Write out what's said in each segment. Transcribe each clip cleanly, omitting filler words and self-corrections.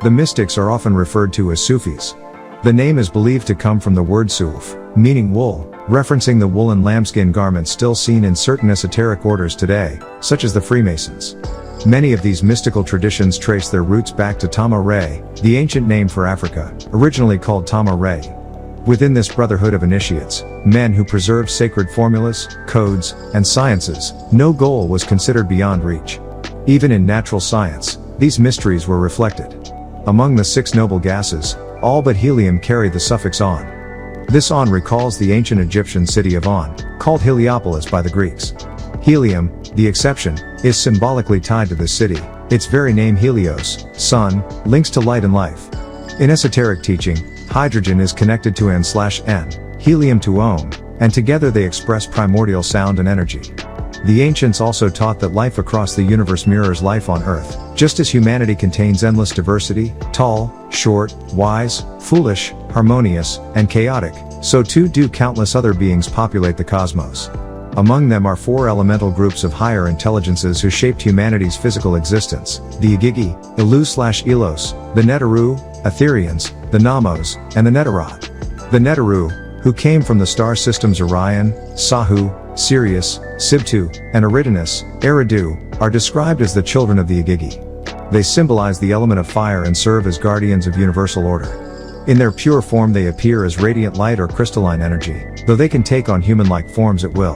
The mystics are often referred to as Sufis. The name is believed to come from the word suf, meaning wool, referencing the woolen lambskin garments still seen in certain esoteric orders today, such as the Freemasons. Many of these mystical traditions trace their roots back to Tama-Re, the ancient name for Africa, originally called Tama-Re. Within this brotherhood of initiates, men who preserved sacred formulas, codes, and sciences, no goal was considered beyond reach. Even in natural science, these mysteries were reflected. Among the 6 noble gases, all but helium carry the suffix on. This on recalls the ancient Egyptian city of On, called Heliopolis by the Greeks. Helium, the exception, is symbolically tied to this city. Its very name Helios, sun, links to light and life. In esoteric teaching, hydrogen is connected to N/N, helium to Om, and together they express primordial sound and energy. The ancients also taught that life across the universe mirrors life on Earth. Just as humanity contains endless diversity, tall, short, wise, foolish, harmonious, and chaotic, so too do countless other beings populate the cosmos. Among them are 4 elemental groups of higher intelligences who shaped humanity's physical existence: the Igigi, Ilu/Elos, the Neteru, Etherians, the Namos, and the Netarot. The Neteru, who came from the star systems Orion, Sahu, Sirius, Sibtu, and Eridanus, are described as the children of the Igigi. They symbolize the element of fire and serve as guardians of universal order. In their pure form they appear as radiant light or crystalline energy, though they can take on human-like forms at will.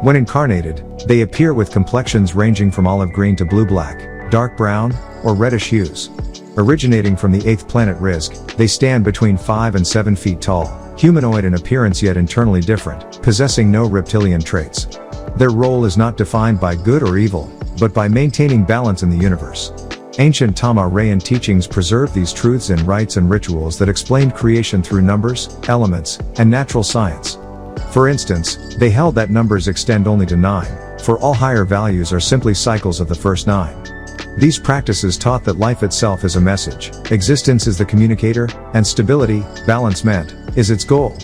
When incarnated, they appear with complexions ranging from olive green to blue-black, dark brown, or reddish hues. Originating from the 8th planet Rizq, they stand between 5 and 7 feet tall, humanoid in appearance yet internally different, possessing no reptilian traits. Their role is not defined by good or evil, but by maintaining balance in the universe. Ancient Tama-Rean teachings preserved these truths in rites and rituals that explained creation through numbers, elements, and natural science. For instance, they held that numbers extend only to 9, for all higher values are simply cycles of the first 9. These practices taught that life itself is a message, existence is the communicator, and stability, balance meant, is its goal.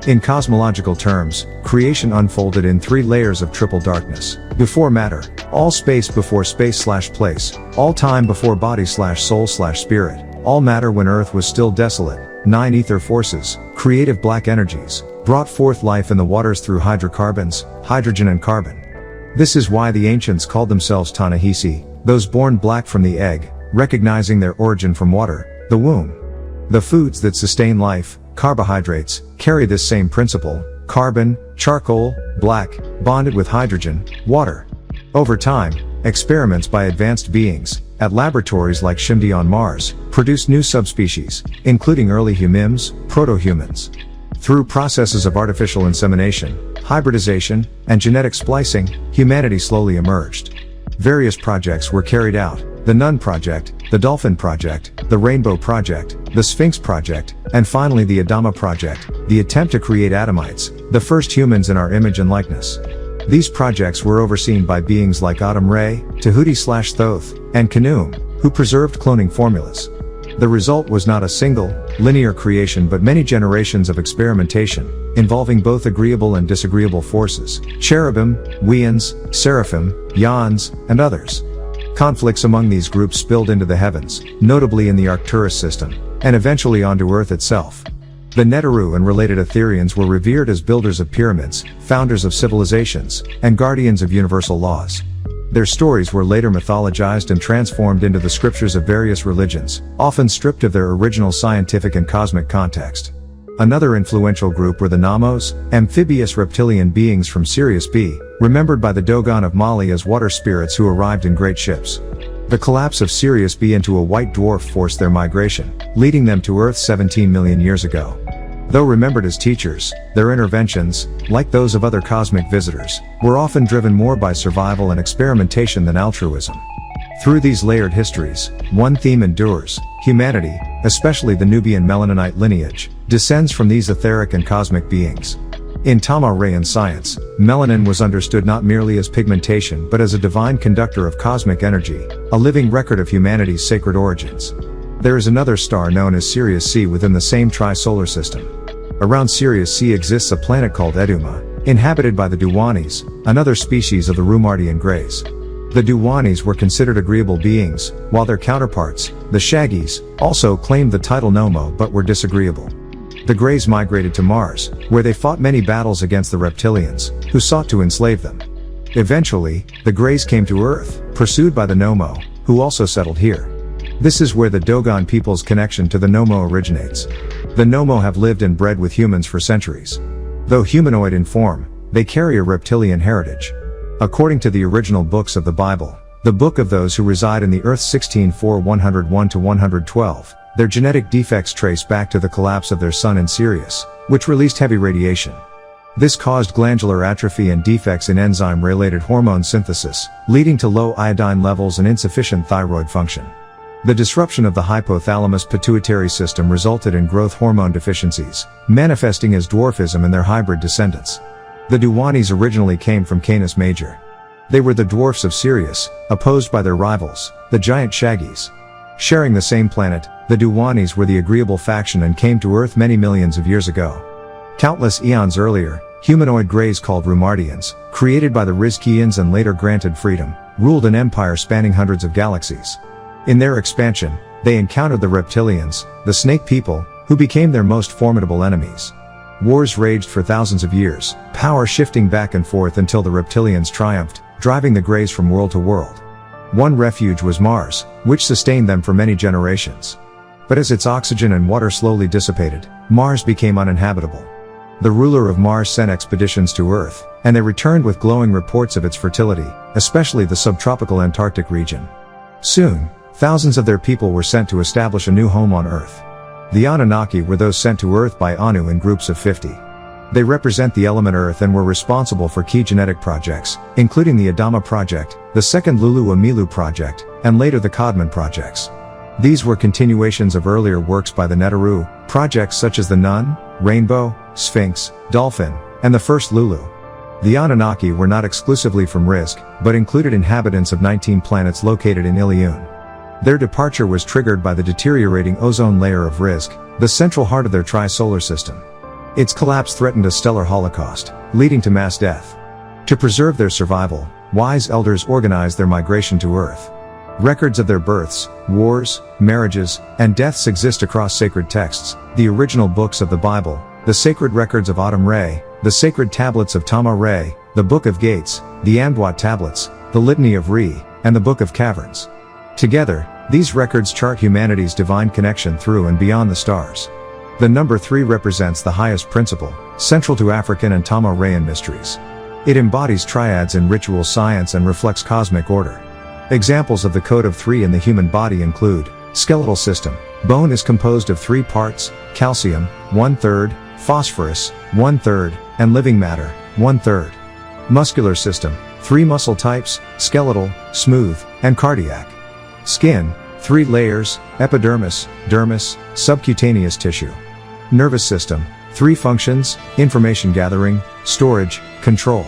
In cosmological terms, creation unfolded in 3 layers of triple darkness: before matter, all space before space/place, all time before body/soul/spirit, all matter when Earth was still desolate. 9 ether forces, creative black energies, brought forth life in the waters through hydrocarbons, hydrogen and carbon. This is why the ancients called themselves Ta-Nehisi, those born black from the egg, recognizing their origin from water, the womb. The foods that sustain life, carbohydrates, carry this same principle: carbon, charcoal, black, bonded with hydrogen, water. Over time, experiments by advanced beings, at laboratories like Shimdi on Mars, produced new subspecies, including early humans, proto-humans. Through processes of artificial insemination, hybridization, and genetic splicing, humanity slowly emerged. Various projects were carried out: the Nun Project, the Dolphin Project, the Rainbow Project, the Sphinx Project, and finally the Adama Project, the attempt to create Adamites, the first humans in our image and likeness. These projects were overseen by beings like Adam-Re, Tahuti/Thoth, and Khnum, who preserved cloning formulas. The result was not a single, linear creation but many generations of experimentation, involving both agreeable and disagreeable forces: cherubim, Weans, seraphim, Yans, and others. Conflicts among these groups spilled into the heavens, notably in the Arcturus system, and eventually onto Earth itself. The Neteru and related Etherians were revered as builders of pyramids, founders of civilizations, and guardians of universal laws. Their stories were later mythologized and transformed into the scriptures of various religions, often stripped of their original scientific and cosmic context. Another influential group were the Namos, amphibious reptilian beings from Sirius B, remembered by the Dogon of Mali as water spirits who arrived in great ships. The collapse of Sirius B into a white dwarf forced their migration, leading them to Earth 17 million years ago. Though remembered as teachers, their interventions, like those of other cosmic visitors, were often driven more by survival and experimentation than altruism. Through these layered histories, one theme endures: humanity, especially the Nubian Melanonite lineage, descends from these etheric and cosmic beings. In Tama-Rean science, melanin was understood not merely as pigmentation but as a divine conductor of cosmic energy, a living record of humanity's sacred origins. There is another star known as Sirius C within the same tri-solar system. Around Sirius C exists a planet called Eduma, inhabited by the Duwanis, another species of the Rumardian Greys. The Duwanis were considered agreeable beings, while their counterparts, the Shaggies, also claimed the title Nomo but were disagreeable. The Greys migrated to Mars, where they fought many battles against the reptilians, who sought to enslave them. Eventually, the Greys came to Earth, pursued by the Nomo, who also settled here. This is where the Dogon people's connection to the Nomo originates. The Nomo have lived and bred with humans for centuries. Though humanoid in form, they carry a reptilian heritage. According to the original books of the Bible, the Book of Those Who Reside in the Earth 16:4-101-112, their genetic defects trace back to the collapse of their sun in Sirius, which released heavy radiation. This caused glandular atrophy and defects in enzyme-related hormone synthesis, leading to low iodine levels and insufficient thyroid function. The disruption of the hypothalamus-pituitary system resulted in growth hormone deficiencies, manifesting as dwarfism in their hybrid descendants. The Duwanis originally came from Canis Major. They were the dwarfs of Sirius, opposed by their rivals, the giant Shaggies. Sharing the same planet, the Duwanis were the agreeable faction and came to Earth many millions of years ago. Countless eons earlier, humanoid Greys called Rumardians, created by the Rizkians and later granted freedom, ruled an empire spanning hundreds of galaxies. In their expansion, they encountered the reptilians, the snake people, who became their most formidable enemies. Wars raged for thousands of years, power shifting back and forth until the reptilians triumphed, driving the Greys from world to world. One refuge was Mars, which sustained them for many generations. But as its oxygen and water slowly dissipated, Mars became uninhabitable. The ruler of Mars sent expeditions to Earth, and they returned with glowing reports of its fertility, especially the subtropical Antarctic region. Soon, thousands of their people were sent to establish a new home on Earth. The Anunnaki were those sent to Earth by Anu in groups of 50. They represent the element Earth and were responsible for key genetic projects, including the Adama Project, the second Lulu Amilu Project, and later the Codman Projects. These were continuations of earlier works by the Neteru, projects such as the Nun, Rainbow, Sphinx, Dolphin, and the first Lulu. The Anunnaki were not exclusively from Rizq, but included inhabitants of 19 planets located in Ilion. Their departure was triggered by the deteriorating ozone layer of Rizq, the central heart of their tri-solar system. Its collapse threatened a stellar holocaust, leading to mass death. To preserve their survival, wise elders organized their migration to Earth. Records of their births, wars, marriages, and deaths exist across sacred texts, the original books of the Bible, the sacred records of Autumn Re, the sacred tablets of Tama Re, the Book of Gates, the Amduat tablets, the Litany of Re, and the Book of Caverns. Together, these records chart humanity's divine connection through and beyond the stars. The number 3 represents the highest principle, central to African and Tama-Rayan mysteries. It embodies triads in ritual science and reflects cosmic order. Examples of the code of 3 in the human body include: skeletal system. Bone is composed of 3 parts: calcium, 1/3, phosphorus, 1/3, and living matter, 1/3. Muscular system. 3 muscle types: skeletal, smooth, and cardiac. Skin. 3 layers: epidermis, dermis, subcutaneous tissue. Nervous system. 3 functions: information gathering, storage, control.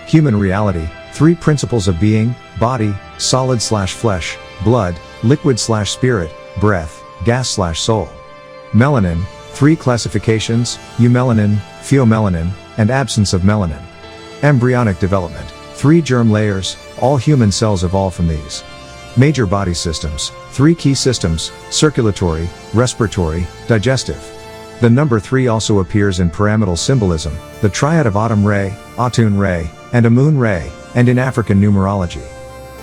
Human reality. 3 principles of being: body, solid/flesh, blood, liquid/spirit, breath, gas/soul. Melanin. 3 classifications: eumelanin, pheomelanin, and absence of melanin. Embryonic development. 3 germ layers, all human cells evolve from these. Major body systems. 3 key systems: circulatory, respiratory, digestive. The number 3 also appears in pyramidal symbolism, the triad of Autumn Re, Atun Re, and Amun Re, and in African numerology.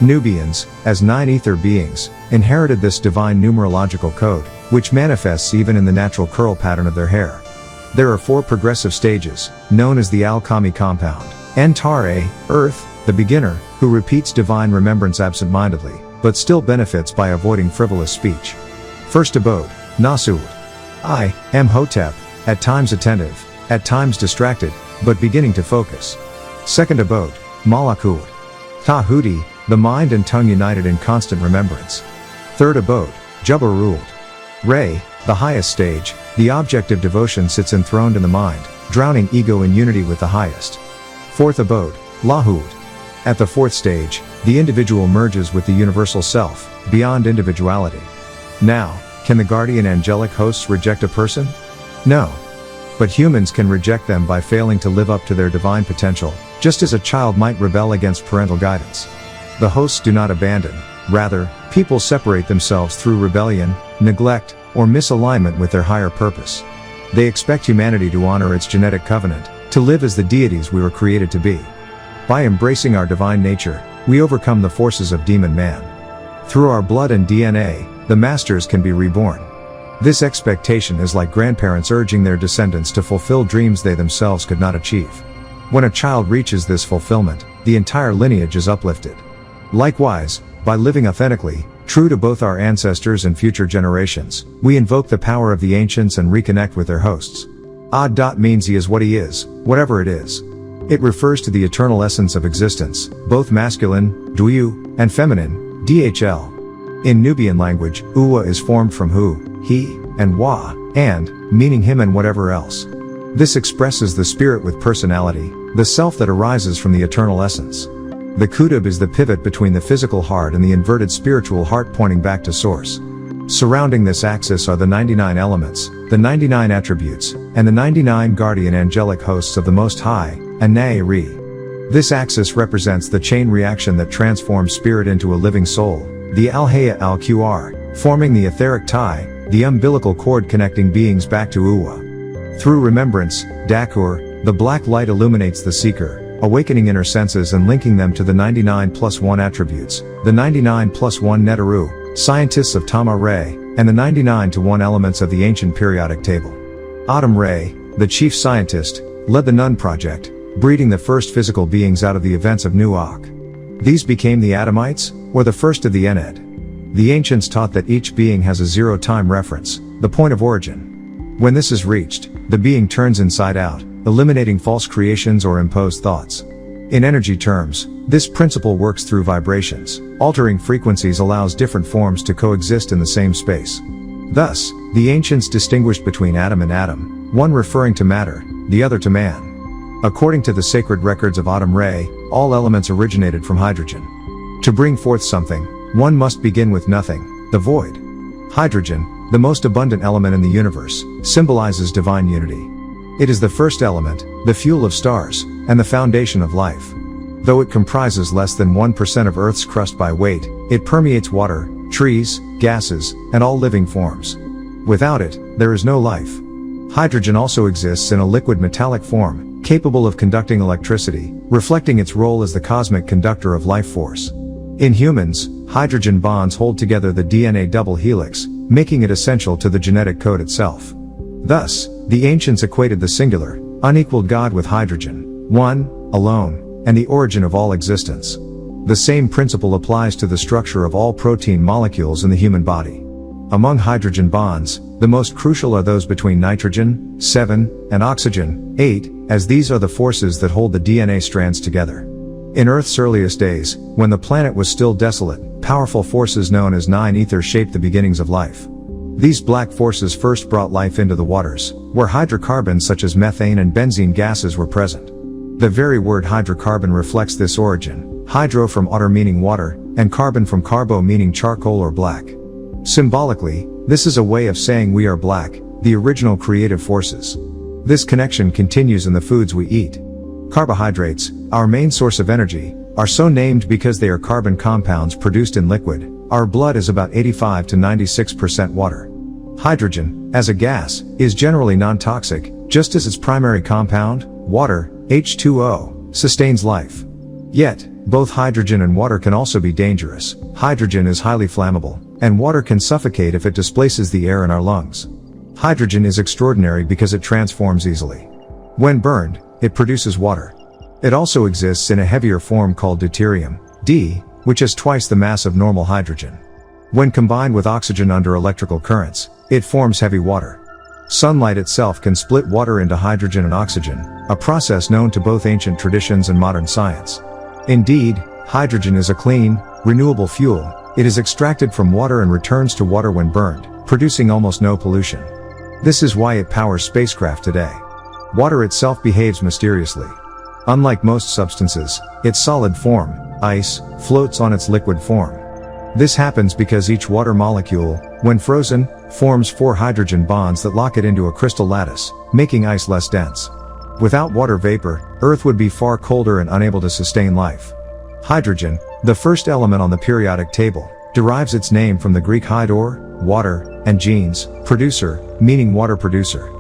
Nubians, as 9 ether beings, inherited this divine numerological code, which manifests even in the natural curl pattern of their hair. There are 4 progressive stages, known as the Al-Kami compound. Ntare, Earth, the beginner, who repeats divine remembrance absent-mindedly, but still benefits by avoiding frivolous speech. First abode, Nasud. I am Hotep, at times attentive, at times distracted, but beginning to focus. Second abode, Malakut. Tahuti, the mind and tongue united in constant remembrance. Third abode, Jubba ruled. Re, the highest stage, the object of devotion sits enthroned in the mind, drowning ego in unity with the highest. Fourth abode, Lahud. At the 4th stage, the individual merges with the universal self, beyond individuality. Now, can the guardian angelic hosts reject a person? No. But humans can reject them by failing to live up to their divine potential, just as a child might rebel against parental guidance. The hosts do not abandon. Rather, people separate themselves through rebellion, neglect, or misalignment with their higher purpose. They expect humanity to honor its genetic covenant, to live as the deities we were created to be. By embracing our divine nature, we overcome the forces of demon man. Through our blood and DNA, the masters can be reborn. This expectation is like grandparents urging their descendants to fulfill dreams they themselves could not achieve. When a child reaches this fulfillment, the entire lineage is uplifted. Likewise, by living authentically, true to both our ancestors and future generations, we invoke the power of the ancients and reconnect with their hosts. Ad means he is what he is, whatever it is. It refers to the eternal essence of existence, both masculine, Dwu, and feminine, Dhl. In Nubian language, Uwa is formed from hu, he, and wa, and, meaning him and whatever else. This expresses the spirit with personality, the self that arises from the eternal essence. The Kutub is the pivot between the physical heart and the inverted spiritual heart pointing back to source. Surrounding this axis are the 99 elements, the 99 attributes, and the 99 guardian angelic hosts of the Most High, Anai-Ri. This axis represents the chain reaction that transforms spirit into a living soul, the Al-Haya Al-Qr, forming the etheric tie, the umbilical cord connecting beings back to Uwa. Through remembrance, Dakur, the black light illuminates the seeker, awakening inner senses and linking them to the 99 plus 1 attributes, the 99 plus 1 Netaru, scientists of Tama-Re, and the 99 to 1 elements of the ancient periodic table. Adam-Re, the chief scientist, led the Nun project, breeding the first physical beings out of the events of Nuak. These became the Adamites, or the first of the Ened. The ancients taught that each being has a zero-time reference, the point of origin. When this is reached, the being turns inside out, eliminating false creations or imposed thoughts. In energy terms, this principle works through vibrations. Altering frequencies allows different forms to coexist in the same space. Thus, the ancients distinguished between atom and atom, one referring to matter, the other to man. According to the sacred records of Adam-Re, all elements originated from hydrogen. To bring forth something, one must begin with nothing, the void. Hydrogen, the most abundant element in the universe, symbolizes divine unity. It is the first element, the fuel of stars, and the foundation of life. Though it comprises less than 1% of Earth's crust by weight, it permeates water, trees, gases, and all living forms. Without it, there is no life. Hydrogen also exists in a liquid metallic form, capable of conducting electricity, reflecting its role as the cosmic conductor of life force. In humans, hydrogen bonds hold together the DNA double helix, making it essential to the genetic code itself. Thus, the ancients equated the singular, unequaled God with hydrogen, one, alone, and the origin of all existence. The same principle applies to the structure of all protein molecules in the human body. Among hydrogen bonds, the most crucial are those between nitrogen, 7, and oxygen, 8, as these are the forces that hold the DNA strands together. In Earth's earliest days, when the planet was still desolate, powerful forces known as 9 ether shaped the beginnings of life. These black forces first brought life into the waters, where hydrocarbons such as methane and benzene gases were present. The very word hydrocarbon reflects this origin, hydro from otter meaning water, and carbon from carbo meaning charcoal or black. Symbolically, this is a way of saying we are black, the original creative forces. This connection continues in the foods we eat. Carbohydrates, our main source of energy, are so named because they are carbon compounds produced in liquid. Our blood is about 85 to 96% water. Hydrogen, as a gas, is generally non-toxic, just as its primary compound, water, H2O, sustains life. Yet, both hydrogen and water can also be dangerous. Hydrogen is highly flammable, and water can suffocate if it displaces the air in our lungs. Hydrogen is extraordinary because it transforms easily. When burned, it produces water. It also exists in a heavier form called deuterium, D, which has twice the mass of normal hydrogen. When combined with oxygen under electrical currents, it forms heavy water. Sunlight itself can split water into hydrogen and oxygen, a process known to both ancient traditions and modern science. Indeed, hydrogen is a clean, renewable fuel. It is extracted from water and returns to water when burned, producing almost no pollution. This is why it powers spacecraft today. Water itself behaves mysteriously. Unlike most substances, its solid form, ice, floats on its liquid form. This happens because each water molecule, when frozen, forms 4 hydrogen bonds that lock it into a crystal lattice, making ice less dense. Without water vapor, Earth would be far colder and unable to sustain life. Hydrogen, The first element on the periodic table derives its name from the Greek hydor, water, and genes, producer, meaning water producer.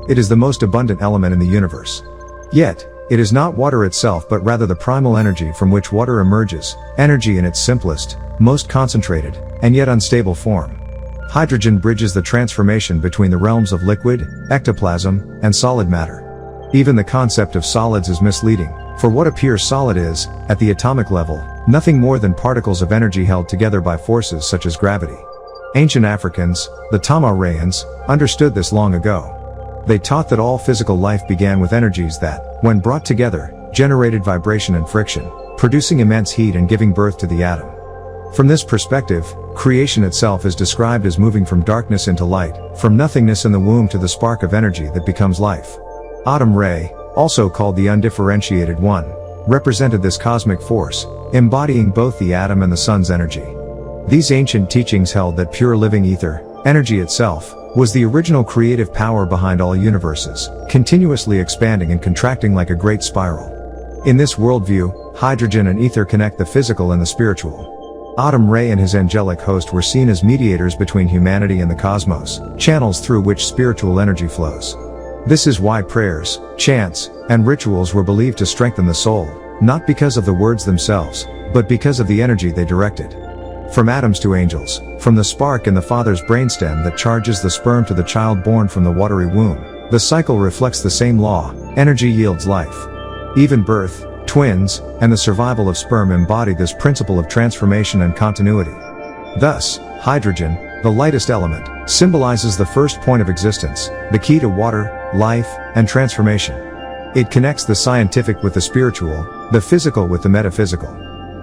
It is the most abundant element in the universe. Yet, it is not water itself but rather the primal energy from which water emerges, energy in its simplest, most concentrated, and yet unstable form. Hydrogen bridges the transformation between the realms of liquid, ectoplasm, and solid matter. Even the concept of solids is misleading, for what appears solid is, at the atomic level, nothing more than particles of energy held together by forces such as gravity. Ancient Africans, the Tama-Rayans, understood this long ago. They taught that all physical life began with energies that, when brought together, generated vibration and friction, producing immense heat and giving birth to the atom. From this perspective, creation itself is described as moving from darkness into light, from nothingness in the womb to the spark of energy that becomes life. Atum Ray, also called the undifferentiated one, represented this cosmic force, embodying both the atom and the sun's energy. These ancient teachings held that pure living ether, energy itself, was the original creative power behind all universes, continuously expanding and contracting like a great spiral. In this worldview, hydrogen and ether connect the physical and the spiritual. Atum Ray and his angelic host were seen as mediators between humanity and the cosmos, channels through which spiritual energy flows. This is why prayers, chants, and rituals were believed to strengthen the soul, not because of the words themselves, but because of the energy they directed. From atoms to angels, from the spark in the father's brainstem that charges the sperm to the child born from the watery womb, the cycle reflects the same law: energy yields life. Even birth, twins, and the survival of sperm embody this principle of transformation and continuity. Thus, hydrogen, the lightest element, symbolizes the first point of existence, the key to water, life, and transformation. It connects the scientific with the spiritual, the physical with the metaphysical.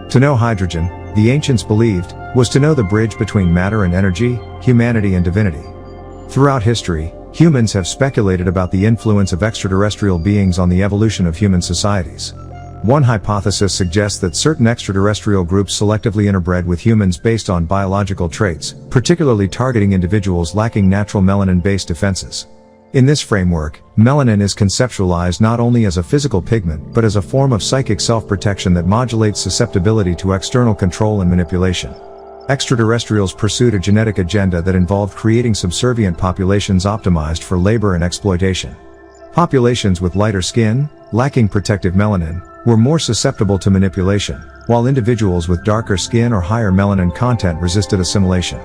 To know hydrogen, the ancients believed, was to know the bridge between matter and energy, humanity and divinity. Throughout history, humans have speculated about the influence of extraterrestrial beings on the evolution of human societies. One hypothesis suggests that certain extraterrestrial groups selectively interbred with humans based on biological traits, particularly targeting individuals lacking natural melanin-based defenses. In this framework, melanin is conceptualized not only as a physical pigment but as a form of psychic self-protection that modulates susceptibility to external control and manipulation. Extraterrestrials pursued a genetic agenda that involved creating subservient populations optimized for labor and exploitation. Populations with lighter skin, lacking protective melanin, were more susceptible to manipulation, while individuals with darker skin or higher melanin content resisted assimilation.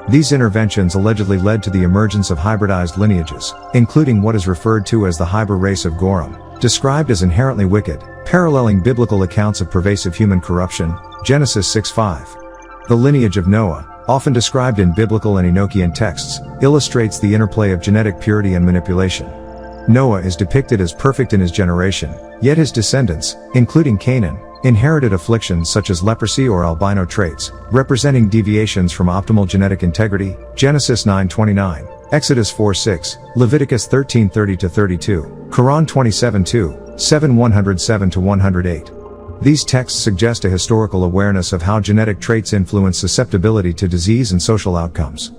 These interventions allegedly led to the emergence of hybridized lineages, including what is referred to as the Hybrid race of Gorum, described as inherently wicked, paralleling biblical accounts of pervasive human corruption, Genesis 6:5. The lineage of Noah, often described in biblical and Enochian texts, illustrates the interplay of genetic purity and manipulation. Noah is depicted as perfect in his generation, yet his descendants, including Canaan, inherited afflictions such as leprosy or albino traits, representing deviations from optimal genetic integrity, Genesis 9:29, Exodus 4:6, Leviticus 13:30-32, Quran 27:2, 7:107-108. These texts suggest a historical awareness of how genetic traits influence susceptibility to disease and social outcomes.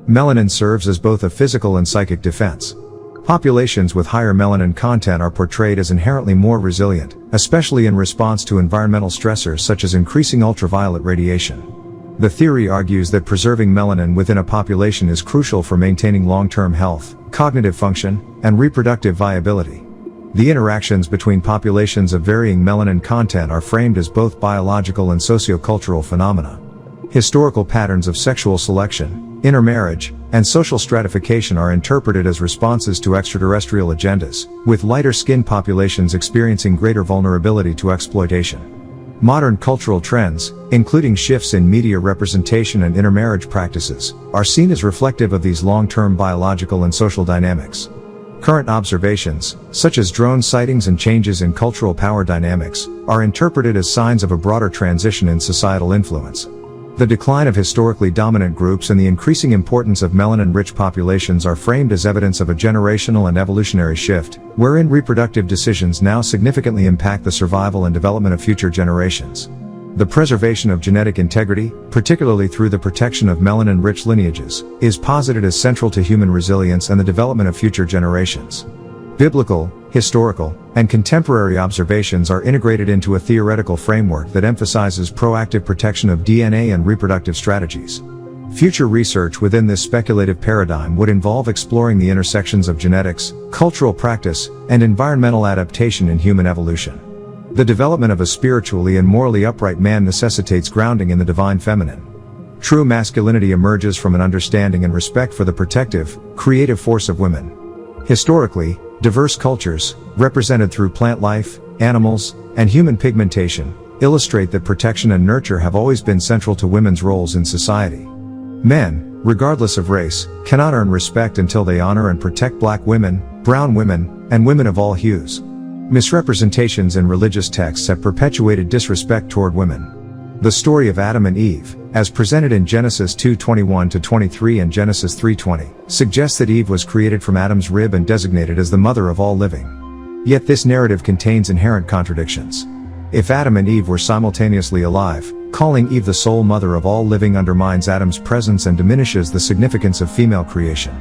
Melanin serves as both a physical and psychic defense. Populations with higher melanin content are portrayed as inherently more resilient, especially in response to environmental stressors such as increasing ultraviolet radiation. The theory argues that preserving melanin within a population is crucial for maintaining long-term health, cognitive function, and reproductive viability. The interactions between populations of varying melanin content are framed as both biological and sociocultural phenomena. Historical patterns of sexual selection, intermarriage, and social stratification are interpreted as responses to extraterrestrial agendas, with lighter skinned populations experiencing greater vulnerability to exploitation. Modern cultural trends, including shifts in media representation and intermarriage practices, are seen as reflective of these long-term biological and social dynamics. Current observations, such as drone sightings and changes in cultural power dynamics, are interpreted as signs of a broader transition in societal influence. The decline of historically dominant groups and the increasing importance of melanin-rich populations are framed as evidence of a generational and evolutionary shift, wherein reproductive decisions now significantly impact the survival and development of future generations. The preservation of genetic integrity, particularly through the protection of melanin-rich lineages, is posited as central to human resilience and the development of future generations. Biblical, historical, and contemporary observations are integrated into a theoretical framework that emphasizes proactive protection of DNA and reproductive strategies. Future research within this speculative paradigm would involve exploring the intersections of genetics, cultural practice, and environmental adaptation in human evolution. The development of a spiritually and morally upright man necessitates grounding in the divine feminine. True masculinity emerges from an understanding and respect for the protective, creative force of women. Historically, diverse cultures, represented through plant life, animals, and human pigmentation, illustrate that protection and nurture have always been central to women's roles in society. Men, regardless of race, cannot earn respect until they honor and protect black women, brown women, and women of all hues. Misrepresentations in religious texts have perpetuated disrespect toward women. The story of Adam and Eve, as presented in Genesis 2:21-23 and Genesis 3:20, suggests that Eve was created from Adam's rib and designated as the mother of all living. Yet this narrative contains inherent contradictions. If Adam and Eve were simultaneously alive, calling Eve the sole mother of all living undermines Adam's presence and diminishes the significance of female creation.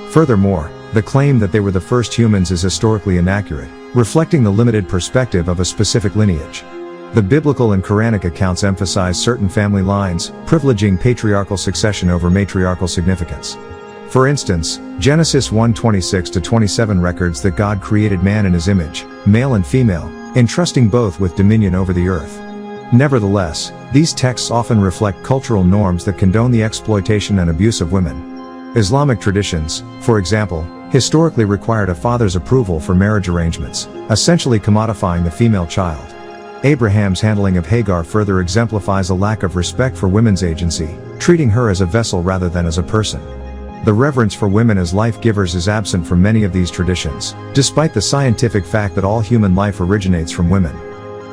Furthermore, the claim that they were the first humans is historically inaccurate, reflecting the limited perspective of a specific lineage. The biblical and Quranic accounts emphasize certain family lines, privileging patriarchal succession over matriarchal significance. For instance, Genesis 1:26-27 records that God created man in his image, male and female, entrusting both with dominion over the earth. Nevertheless, these texts often reflect cultural norms that condone the exploitation and abuse of women. Islamic traditions, for example, historically required a father's approval for marriage arrangements, essentially commodifying the female child. Abraham's handling of Hagar further exemplifies a lack of respect for women's agency, treating her as a vessel rather than as a person. The reverence for women as life-givers is absent from many of these traditions, despite the scientific fact that all human life originates from women.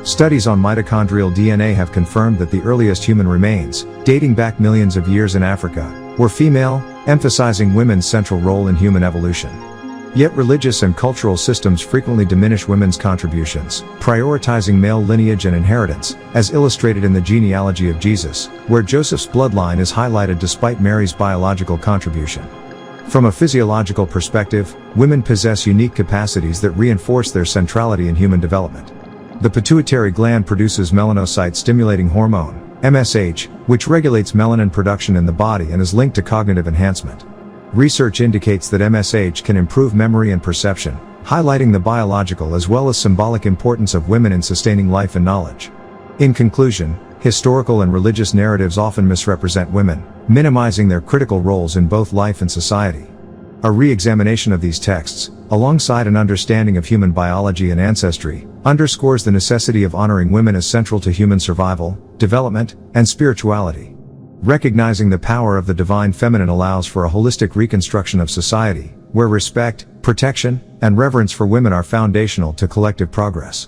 Studies on mitochondrial DNA have confirmed that the earliest human remains, dating back millions of years in Africa, were female, emphasizing women's central role in human evolution. Yet religious and cultural systems frequently diminish women's contributions, prioritizing male lineage and inheritance, as illustrated in the genealogy of Jesus, where Joseph's bloodline is highlighted despite Mary's biological contribution. From a physiological perspective, women possess unique capacities that reinforce their centrality in human development. The pituitary gland produces melanocyte-stimulating hormone, MSH, which regulates melanin production in the body and is linked to cognitive enhancement. Research indicates that MSH can improve memory and perception, highlighting the biological as well as symbolic importance of women in sustaining life and knowledge. In conclusion, historical and religious narratives often misrepresent women, minimizing their critical roles in both life and society. A re-examination of these texts, alongside an understanding of human biology and ancestry, underscores the necessity of honoring women as central to human survival, development, and spirituality. Recognizing the power of the divine feminine allows for a holistic reconstruction of society, where respect, protection, and reverence for women are foundational to collective progress.